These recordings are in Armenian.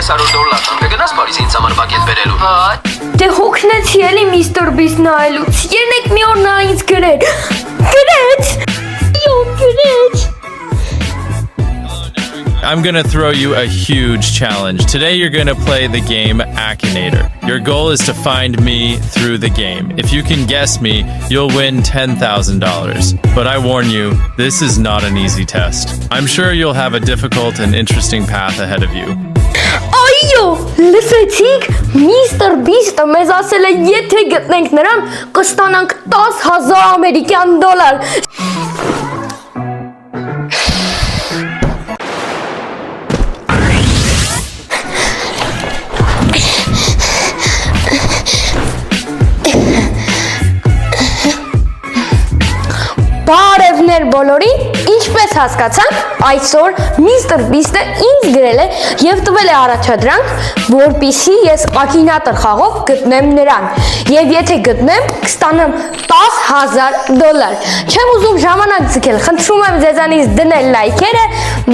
$500 կգնաս Փարիզ ինձ համար բակետ բերելու։ Դե հոգնեցի էլի Mr. Beast նայելուց։ Երեք մի օր նա ինձ գրեց։ Գրեց։ Յո, գրեց։ I'm gonna throw you a huge challenge. Today you're gonna play the game Akinator. Your goal is to find me through the game. If you can guess me, you'll win $10,000. But I warn you, this is not an easy test. I'm sure you'll have a difficult and interesting path ahead of you. Այո, լսեցիք, Mr. Beast-ը մեզ ասել է, եթե գտնենք նրան, կստանանք $10,000 Բարևներ բոլորին, ինչպես հասկացանք, այսօր Mr. Beast-ը ինձ գրել է և տվել է առաջադրանք, որպեսզի ես Akinator խաղով գտնեմ նրան, և եթե գտնեմ, կստանամ $10,000։ Չեմ ուզում ժամանակ ձգել, խնդրում եմ ձեզանից դնել լայքերը,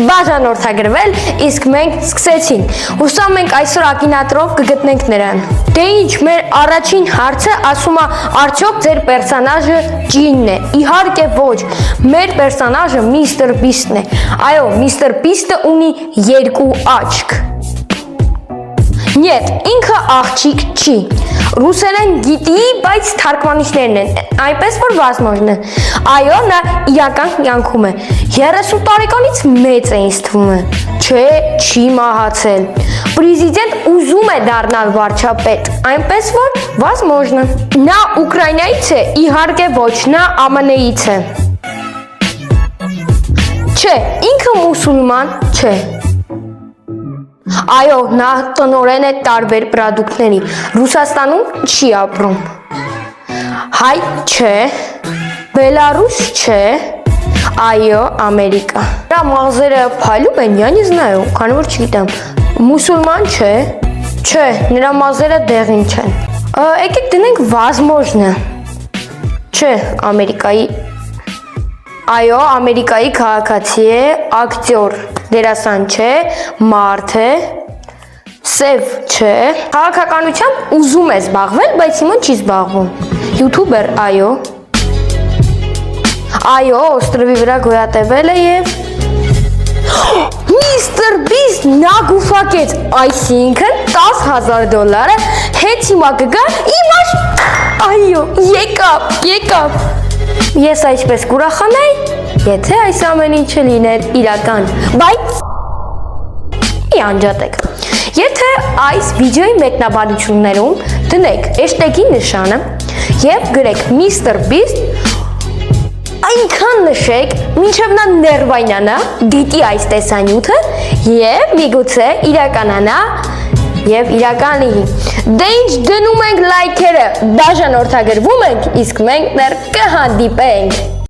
բաժանորդագրվել, իսկ մենք սկսեցինք։ Հուսամ ենք այսօր Akinator-ով կգտնենք նրան։ Դե ինչ, մեր առաջին հարցը ասում է, արդյոք ձեր պերսոնաժը ջինն է։ Իհարկե ոչ, մեր պերսոնաժը Mr. Beast-ն է։ Այո, Mr. Beast-ը ունի երկու աչք։ Նյետ, ինքը աղջիկ չի։ Ռուսերեն գիտի, բայց թարգմանիչներն են, այնպես որ վազմոժն է։ Այո, նա իրական կյանքում է։ 30 տարեկանից մեծ է ինձ թվում է։ Չէ, չի մահացել։ Պրեզիդենտ ուզում է դառնալ վարչապետ, այնպես որ վազմոժն է։ Նա Ուկրաինայից է, իհարկե ոչ, նա ԱՄՆ-ից է։ Չէ, ինքը մուսուլման չէ։ Այո, նա տնօրեն է տարբեր պրոդուկտների, Ռուսաստանում չի ապրում։ Հայ չէ, Բելարուս չէ, այո, Ամերիկա։ Նրա մազերը փայլում են, я не знаю, քանի որ չգիտեմ։ Մուսուլման չէ, չէ, նրա մազերը դեղին չեն։ Եկեք դնենք վազմոժնը։ Չէ, Ամերիկայի Այո, Ամերիկայի քաղաքացի է, ակտյոր, դերասան չէ, մարդ է, սև չէ, քաղաքականությամբ ուզում է զբաղվել, բայց հիմա չի զբաղվում։ Յութուբեր, այո։ Այո, օստրովի վրա գոյատևել է և Mr. Beast նա գուֆակեց, այսինքն $10,000-ը հետ հիմա կգա իմ Այո, եկավ։ Ես այսպես կուրախանայի, եթե այս ամեն ինչը լիներ իրական, բայց մի անջատեք։ Եթե այս վիդեոյի մեկնաբանություններում դնեք hashtag-ի նշանը և գրեք Mr. Beast, այնքան նշեք, մինչև նա ներվայնանա, դիտի այս տեսանյութը և միգուցե իրականանա և իրական լինի։ Դե ինչ դնում ենք լայքերը, բաժանորդագրվում ենք, իսկ մենք դեռ կհանդիպենք։